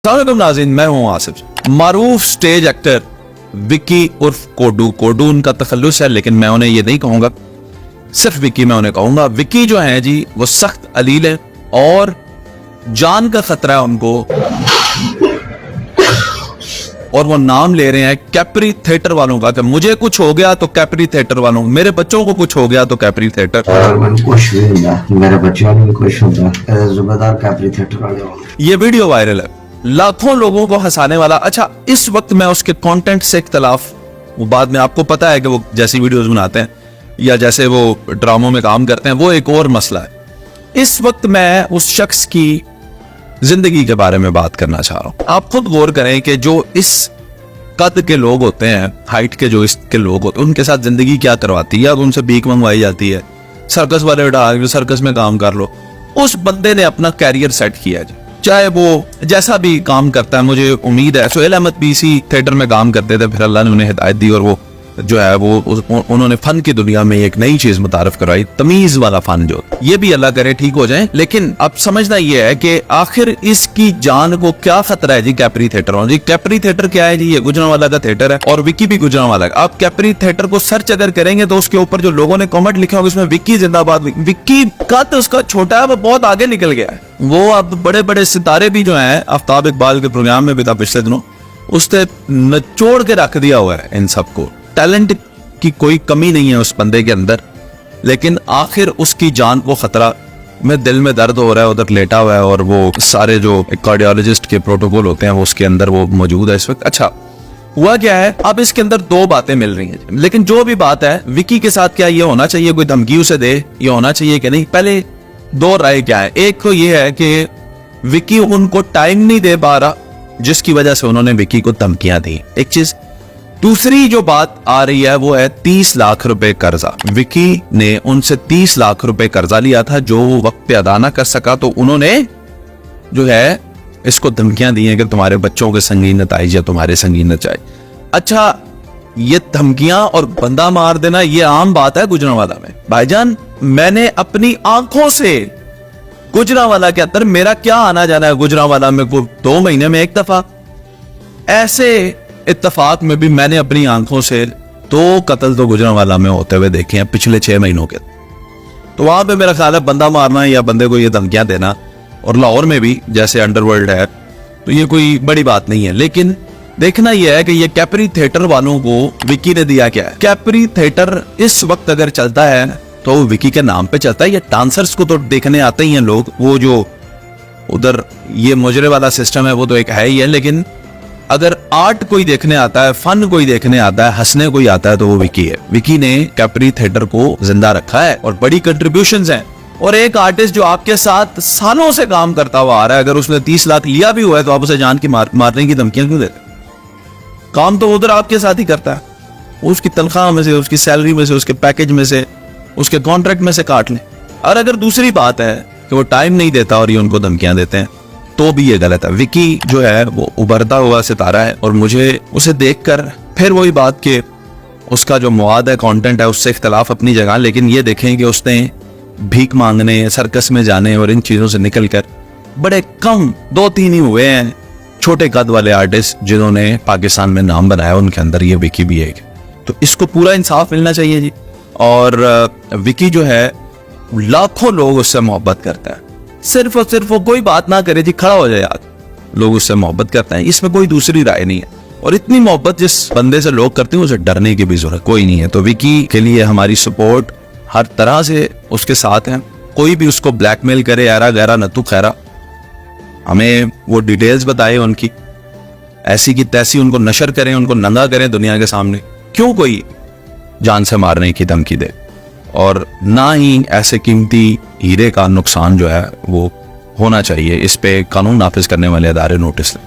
अस्सलामुअलैकुम नाज़रीन, मैं हूं आसिफ। मारूफ स्टेज एक्टर विक्की उर्फ कोडू, कोडू उनका तखल्लुस है लेकिन मैं उन्हें ये नहीं कहूंगा, सिर्फ विक्की मैं उन्हें कहूंगा। विक्की जो है जी वो सख्त अलील है और जान का खतरा है उनको, और वो नाम ले रहे हैं कैप्री थिएटर वालों का कि मुझे कुछ हो गया तो कैप्री थिएटर वालों, मेरे बच्चों को कुछ हो गया तो कैप्री थिएटर। कुछ भी नहीं, मेरे बच्चों को कुछ होता, जुम्मेदार कैप्री थिएटर वाले होंगे। ये वीडियो वायरल है, लाखों लोगों को हंसाने वाला। अच्छा, इस वक्त मैं उसके कंटेंट से इख्तलाफ, वो बाद में आपको पता है कि वो जैसी वीडियोस बनाते हैं या जैसे वो ड्रामों में काम करते हैं, वो एक और मसला है। इस वक्त मैं उस शख्स की जिंदगी के बारे में बात करना चाह रहा हूं। आप खुद गौर करें कि जो इस कद के लोग होते हैं, हाइट के जो इसके लोग होते हैं, उनके साथ जिंदगी क्या करवाती है। या उनसे भीख मंगवाई जाती है, सर्कस वाले बैठा सर्कस में काम कर लो। उस बंदे ने अपना कैरियर सेट किया है, चाहे वो जैसा भी काम करता है। मुझे उम्मीद है सुहेल अहमद भी इसी थिएटर में काम करते थे, फिर अल्लाह ने उन्हें हिदायत दी और वो जो है वो उन्होंने फन की दुनिया में एक नई चीज मुतारफ करवाई, तमीज वाला फन। जो ये भी अल्लाह करे ठीक हो जाए। लेकिन अब समझना ये है कि आखिर इसकी जान को क्या खतरा है जी कैप्री थिएटर वालों। जी कैप्री थिएटर क्या है जी? ये गुजरांवाला का थिएटर है और विक्की भी गुजरांवाला का। आप कैप्री थिएटर को सर्च अगर करेंगे तो उसके ऊपर जो लोगों ने कमेंट लिखे होंगे उसमें विक्की जिंदाबाद। विक्की का तो उसका छोटा है, वो बहुत आगे निकल गया है। वो अब बड़े बड़े सितारे भी जो है, आफ्ताब इकबाल के प्रोग्राम में भी था पिछले दिनों, उसने नचोड़ के रख दिया हुआ है इन सबको। टैलेंट की कोई कमी नहीं है उस बंदे के अंदर, लेकिन आखिर उसकी जान को खतरा। में दिल में दर्द हो रहा है, उधर लेटा हुआ है और वो सारे जो कार्डियोलॉजिस्ट के प्रोटोकॉल होते हैं वो उसके अंदर वो मौजूद है इस वक्त। अच्छा, हुआ क्या है, अब इसके अंदर दो बातें मिल रही हैं। लेकिन जो भी बात है, विक्की के साथ क्या ये होना चाहिए, कोई धमकी उसे दे, ये होना चाहिए कि नहीं? पहले दो राय क्या है। एक तो ये है कि विक्की उनको टाइम नहीं दे पा रहा, जिसकी वजह से उन्होंने विक्की को धमकियां दी, एक चीज। दूसरी जो बात आ रही है वो है 30 लाख रुपए कर्जा। विक्की ने उनसे 30 लाख रुपए कर्जा लिया था जो वो वक्त पे अदा ना कर सका, तो उन्होंने जो है इसको धमकियां दी हैं कि तुम्हारे बच्चों के संगीन नताइज या तुम्हारे संगीन नताइज। अच्छा, ये धमकियां और बंदा मार देना ये आम बात है गुजरांवाला में। भाईजान, मैंने अपनी आंखों से गुजरांवाला के अंदर, मेरा क्या आना जाना है गुजरांवाला में, 2 महीने में एक दफा, ऐसे इत्तफाक में भी मैंने अपनी आंखों से 2 कत्ल तो गुजरांवाला में होते हुए देखे हैं पिछले 6 महीनों के। तो वहां पे मेरा ख्याल है बंदा मारना या बंदे को ये धमकियां देना, और लाहौर में भी जैसे अंडरवर्ल्ड है, तो ये कोई बड़ी बात नहीं है। लेकिन देखना यह है कि ये कैप्री थिएटर वालों को विक्की ने दिया क्या है। कैप्री थिएटर इस वक्त अगर चलता है तो विक्की के नाम पे चलता है। ये डांसर्स को तो देखने आते ही हैं लोग, वो जो उधर ये मुजरे वाला सिस्टम है वो तो एक है ही है। लेकिन अगर आर्ट कोई देखने आता है, फन कोई देखने आता है, हंसने कोई आता है, तो वो विक्की है। विक्की ने कैप्री थिएटर को जिंदा रखा है और बड़ी कंट्रीब्यूशंस हैं। और एक आर्टिस्ट जो आपके साथ सालों से काम करता हुआ आ रहा है, अगर उसने 30 लाख लिया भी हुआ है तो आप उसे जान की मारने की धमकियां क्यों देते? काम तो उधर आपके साथ ही करता है, उसकी तनख्वाह में से, उसकी सैलरी में से, उसके पैकेज में से, उसके कॉन्ट्रैक्ट में से काट लें। और अगर दूसरी बात है कि वो टाइम नहीं देता और ये उनको धमकियां देते हैं, तो भी ये गलत है। विक्की जो है वो उभरता हुआ सितारा है और मुझे उसे देखकर फिर वही बात कि उसका जो मवाद है, कंटेंट है, उससे इख्तलाफ अपनी जगह। लेकिन ये देखें कि उसने भीख मांगने, सर्कस में जाने और इन चीजों से निकलकर बड़े कम 2-3 ही हुए हैं छोटे कद वाले आर्टिस्ट जिन्होंने पाकिस्तान में नाम बनाया, उनके अंदर ये विक्की भी एक। तो इसको पूरा इंसाफ मिलना चाहिए जी। और विक्की जो है, लाखों लोग उससे मोहब्बत करता है, सिर्फ और सिर्फ वो कोई बात ना करे जी, खड़ा हो जाए यार, लोग उससे मोहब्बत करते हैं, इसमें कोई दूसरी राय नहीं है। और इतनी मोहब्बत जिस बंदे से लोग करते हैं उसे डरने की भी जरूरत कोई नहीं है। तो विक्की के लिए हमारी सपोर्ट हर तरह से उसके साथ है। कोई भी उसको ब्लैकमेल करे, यारा गैरा नतु खैरा, हमें वो डिटेल्स बताए उनकी, ऐसी की तैसी उनको नशर करें, उनको नंगा करें दुनिया के सामने। क्यों कोई जान से मारने की धमकी दे? और ना ही ऐसे कीमती हीरे का नुकसान जो है वो होना चाहिए। इस पे कानून नाफिज करने वाले अदारे नोटिस लें।